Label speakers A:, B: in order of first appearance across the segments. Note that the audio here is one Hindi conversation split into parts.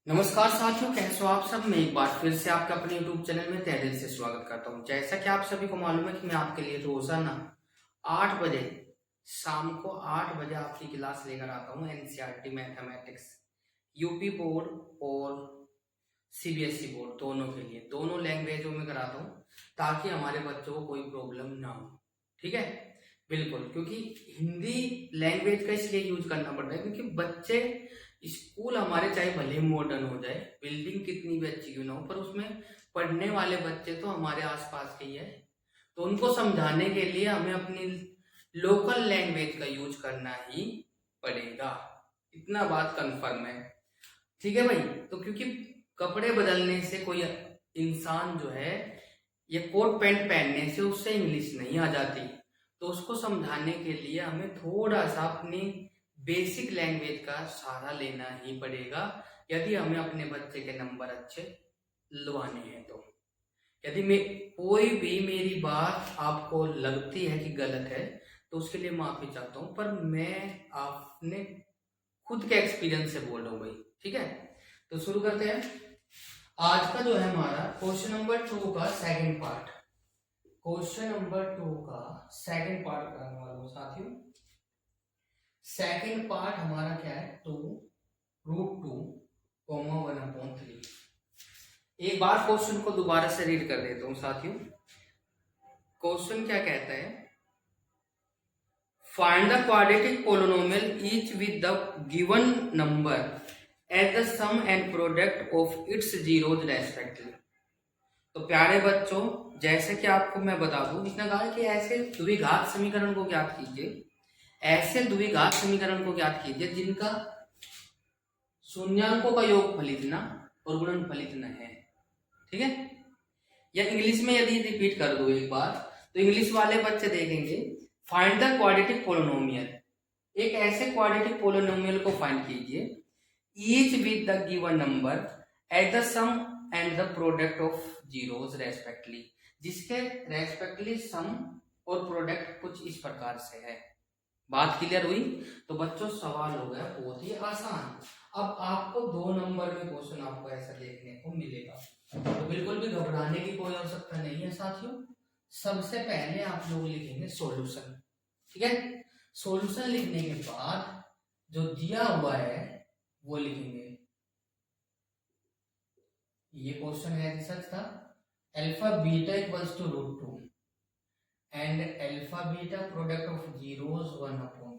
A: नमस्कार साथियों, कैसे हो आप सब। मैं एक बार फिर से आपके अपने YouTube चैनल में तहे दिल से स्वागत करता हूं। जैसा कि आप सभी को मालूम है कि मैं आपके लिए रोजाना 8 बजे, शाम को 8 बजे आपकी क्लास लेकर आता हूं। एनसीईआरटी मैथमेटिक्स यूपी बोर्ड और सीबीएसई बोर्ड दोनों के लिए, दोनों लैंग्वेजों में कराता हूं ताकि हमारे बच्चों को कोई प्रॉब्लम ना हो। ठीक है, बिल्कुल। क्योंकि हिंदी लैंग्वेज का इसलिए यूज करना पड़ता है क्योंकि बच्चे, स्कूल हमारे चाहे भले मॉडर्न हो जाए, बिल्डिंग कितनी भी अच्छी क्यों ना हो, पर उसमें पढ़ने वाले बच्चे तो हमारे आसपास के ही है। तो उनको समझाने के लिए हमें अपनी लोकल लैंग्वेज का यूज करना ही पड़ेगा। इतना बात कंफर्म है। ठीक है भाई। तो क्योंकि कपड़े बदलने से कोई इंसान जो है, ये कोट पैंट पहनने से उससे इंग्लिश नहीं आ जाती। तो उसको समझाने के लिए हमें थोड़ा सा अपनी बेसिक लैंग्वेज का सहारा लेना ही पड़ेगा, यदि हमें अपने बच्चे के नंबर अच्छे लवाने हैं तो। यदि मैं कोई भी मेरी बात आपको लगती है कि गलत है तो उसके लिए माफी चाहता हूं, पर मैं आपने खुद के एक्सपीरियंस से बोल रहा हूं भाई। ठीक है, तो शुरू करते हैं। आज का जो है हमारा क्वेश्चन नंबर 2 का सेकंड पार्ट, क्वेश्चन नंबर 2 का सेकंड पार्ट कराने वाला हूं साथियों। सेकंड पार्ट हमारा क्या है, 2√2, 1/3। एक बार क्वेश्चन को दोबारा से रीड कर देता हूं साथियों। क्वेश्चन क्या कहता है, find the quadratic polynomial each with the given number at the sum and product of its zeros respectively. तो प्यारे बच्चों, जैसे कि आपको मैं बता दूं, इसने कहा कि ऐसे द्विघात समीकरण को ज्ञात कीजिए, ऐसे द्विघात समीकरण को ज्ञात कीजिए जिनका शून्यांकों का योग फलित न और गुणन फलित न है। ठीक है, या इंग्लिश में यदि रिपीट कर दो एक बार, तो इंग्लिश वाले बच्चे देखेंगे, फाइंड द क्वाड्रेटिक पोलिनोमियल। एक ऐसे क्वाड्रेटिक पोलिनोमियल को फाइंड कीजिए, each with the given number at the sum and the product of zeros respectively, जिसके रेस्पेक्टली सम और प्रोडक्ट कुछ इस प्रकार से है। बात क्लियर हुई। तो बच्चों सवाल हो गया बहुत ही आसान। अब आपको 2 नंबर में क्वेश्चन आपको ऐसा देखने को मिलेगा, तो बिल्कुल भी घबराने की कोई आवश्यकता नहीं है साथियों। सबसे पहले आप लोग लिखेंगे सॉल्यूशन। ठीक है, सॉल्यूशन लिखने के बाद जो दिया हुआ है वो लिखेंगे। ये क्वेश्चन है रिसर्च था, alpha beta equals to √2 and alpha beta product of zeros 1/3।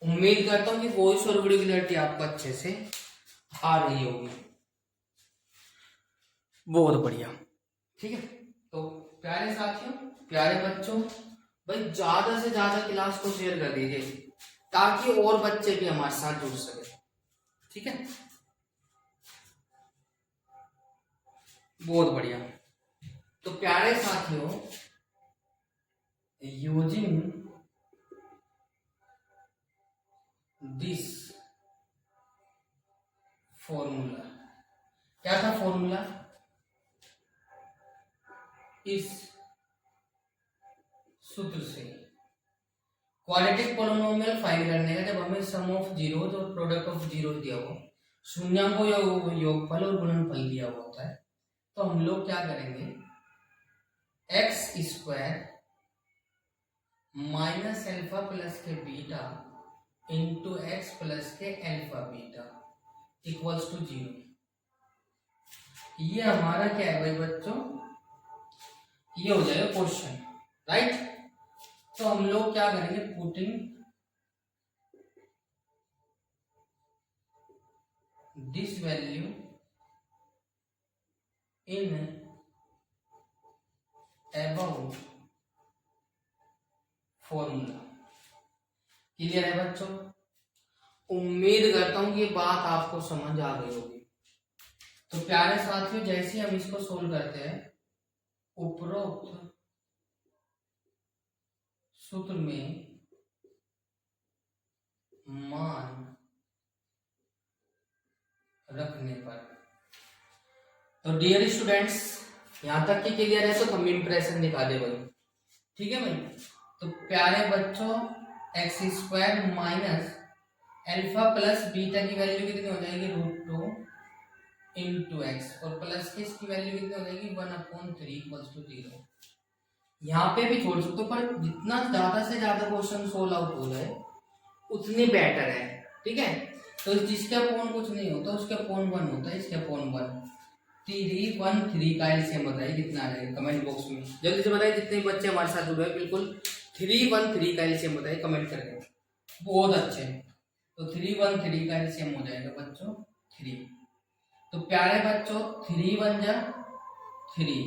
A: उम्मीद करता हूं कि वॉइस और वीडियो क्लियरिटी आपको अच्छे से आ रही होगी। बहुत बढ़िया। ठीक है, तो प्यारे साथियों, प्यारे बच्चों, भाई ज्यादा से ज्यादा क्लास को शेयर कर दीजिए ताकि और बच्चे भी हमारे साथ जुड़ सके। ठीक है, बहुत बढ़िया। तो प्यारे साथियों, यूजिंग दिस फॉर्मूला, क्या था फॉर्मूला, इस सूत्र से क्वाड्रेटिक पोलिनोमियल फाइंड करने का, जब हमें सम ऑफ जीरोज और प्रोडक्ट ऑफ जीरोज दिया हो, शून्यांकों या योगफल और गुणनफल दिया हुआ होता है, तो हम लोग क्या करेंगे, x² माइनस एल्फा प्लस के बीटा इंटू एक्स प्लस के एल्फा बीटा इक्वल्स टू 0। ये हमारा क्या है भाई बच्चों, ये हो जाएगा क्वेश्चन, राइट। तो हम लोग क्या करेंगे, putting this value in about formula. Clear है बच्चों, उम्मीद करता हूं कि ये बात आपको समझ आ गई होगी। तो प्यारे साथियों, जैसे हम इसको सोल्व करते हैं, उपरोक्त सूत्र में मान रखने पर, तो डियर स्टूडेंट्स, यहां तक की क्लियर है तो हम इंप्रेशन दिखा दे भाई। ठीक है भाई, तो प्यारे बच्चों, x² minus alpha plus beta की वैल्यू कितनी हो जाएगी, √2 इंटू एक्स और प्लस के इसकी वैल्यू कितनी हो जाएगी 1/3 इक्वल्स टू 0। यहाँ पे भी छोड़ सकते हो, पर जितना ज्यादा से ज्यादा क्वेश्चन सोल्व आउट हो जाए उतनी बेटर है, ठीक है। तो जिसके अपॉन कुछ नहीं होता उसके अपॉन 1 होता है, इसके अपॉन 1। 3 1 3 का एलसीएम बताइए कितना आ जाएगा कमेंट बॉक्स में, जल्दी से बताइए जितने बच्चे हमारे साथ जुड़े हैं बिल्कुल 3 1 3 का एलसीएम बताइए कमेंट करके, बहुत अच्छे। तो 3 1 3 का एलसीएम हो जाएगा बच्चों 3। तो प्यारे बच्चों 3 1 जा 3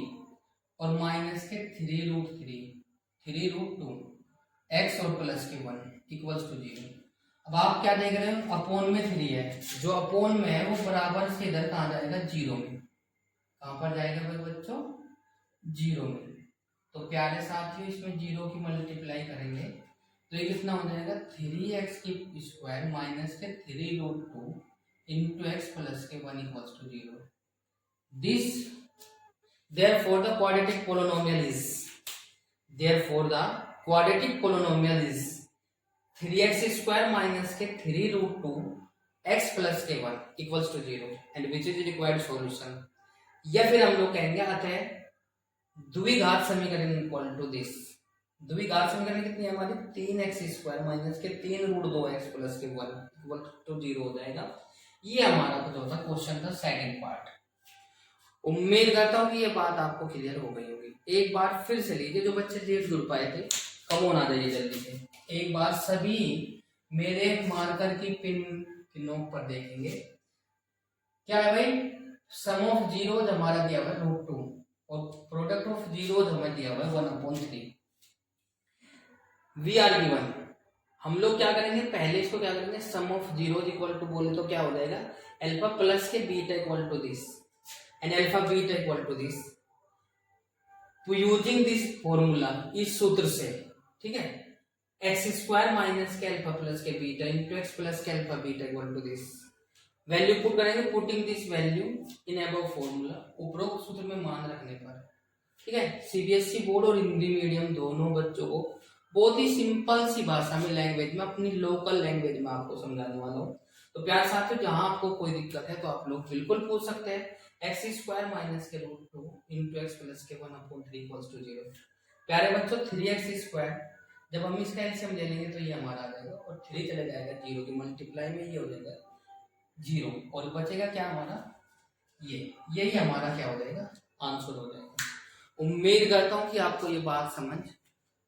A: और माइनस के 3√3 एक्स और प्लस के 1 इक्वल्स टू 0। अब आप क्या देख रहे हो, अपॉन में 3 है, जो अपॉन में है वो बराबर से इधर कहाँ जाएगा 0 में। कहाँ पर जाएगा भाई बच्चों 0 में। तो प्यारे साथियों इसमें 0 की मल्टीप्लाई करेंगे तो ये कितना हो जाएगा 3x² माइनस के 3√2 इंटू एक्स प्लस के 1 equals to 0। This therefore the quadratic polynomial is 3x² minus के 3√2 x plus के 1 equals to 0 and which is the required solution। या फिर हम लोग कहेंगे अतः द्विघात समीकरण इक्वल टू दिस। द्विघात समीकरण कितनी है हमारी 3x² माइनस के 3√2x प्लस के 1 इक्वल टू 0 हो जाएगा। ये हमारा जो था क्वेश्चन का सेकंड पार्ट। उम्मीद करता हूँ कि ये बात आपको क्लियर हो गई होगी। एक बार फिर से लीजिए, जो बच्चे लेट जुड़ पाए थे कमोन आ जाइए जल्दी से। एक बार सभी मेरे मार्कर की पिनों पर देखेंगे। क्या है भाई, सम ऑफ जीरोज हमारा दिया हुआ है √2 और प्रोडक्ट ऑफ जीरोज हमें दिया हुआ है 1/3। We are given. हम लोग क्या करेंगे, पहले इसको क्या करेंगे, sum of zeros equal to बोले तो क्या हो जाएगा अल्फा प्लस के beta equal to this and alpha beta equal to this using this formula, इस सूत्र से, ठीक है, x² minus k alpha plus के beta into x plus k alpha beta equal to this. Value put करेंगे, putting this value in above formula, उपरोक्त सूत्र में मान रखने पर, ठीक है। सीबीएसई बोर्ड और हिंदी मीडियम दोनों बच्चों को बहुत ही सिंपल सी भाषा में लैंग्वेज में, अपनी लोकल लैंग्वेज में आपको समझाने वाला हूँ। तो प्यार साथियों जहां आपको कोई दिक्कत है तो आप लोग बिल्कुल पूछ सकते हैं। x² माइनस के √2 इंटू एक्स प्लस के 1/3 इक्वल्स टू 0। प्यारे बच्चों 3x², जब हम इसका एलसीएम ले लेंगे तो ये हमारा आ जाएगा और 3 चले जाएगा 0 की मल्टीप्लाई में, ये हो जाएगा 0 और बचेगा क्या हमारा यही हमारा क्या हो जाएगा आंसर हो जाएगा। उम्मीद करता हूँ कि आपको ये बात समझ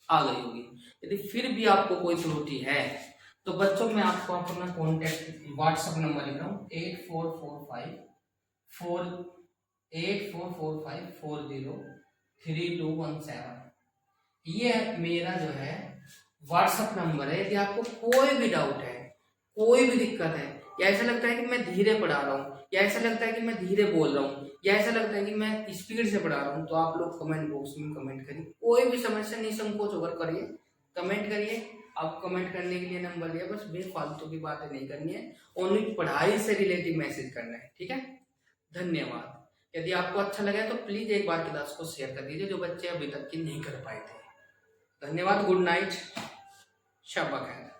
A: आ गई होगी। यदि फिर भी आपको कोई त्रुटि है तो बच्चों मैं आपको अपना कॉन्टेक्ट व्हाट्सएप नंबर लिख रहा हूँ 8445403217। ये मेरा जो है व्हाट्सएप नंबर है। यदि आपको कोई भी डाउट है, कोई भी दिक्कत है, या ऐसा लगता है कि मैं धीरे पढ़ा रहा हूँ, या ऐसा लगता है कि मैं धीरे बोल रहा हूँ, या ऐसा लगता है कि मैं स्पीड से पढ़ा रहा हूँ, तो आप लोग कमेंट बॉक्स में कमेंट करिए। कोई भी समस्या निसंकोच होकर करिए, कमेंट करिए। आप कमेंट करने के लिए नंबर दिया, बस बेफालतू की बातें नहीं करनी है, ओनली पढ़ाई से रिलेटिव मैसेज करना है, ठीक है। धन्यवाद। यदि आपको अच्छा लगा तो प्लीज एक बार क्लास को शेयर कर दीजिए, जो बच्चे अभी तक की नहीं कर पाए थे। धन्यवाद, गुड नाइट, शब बखैर।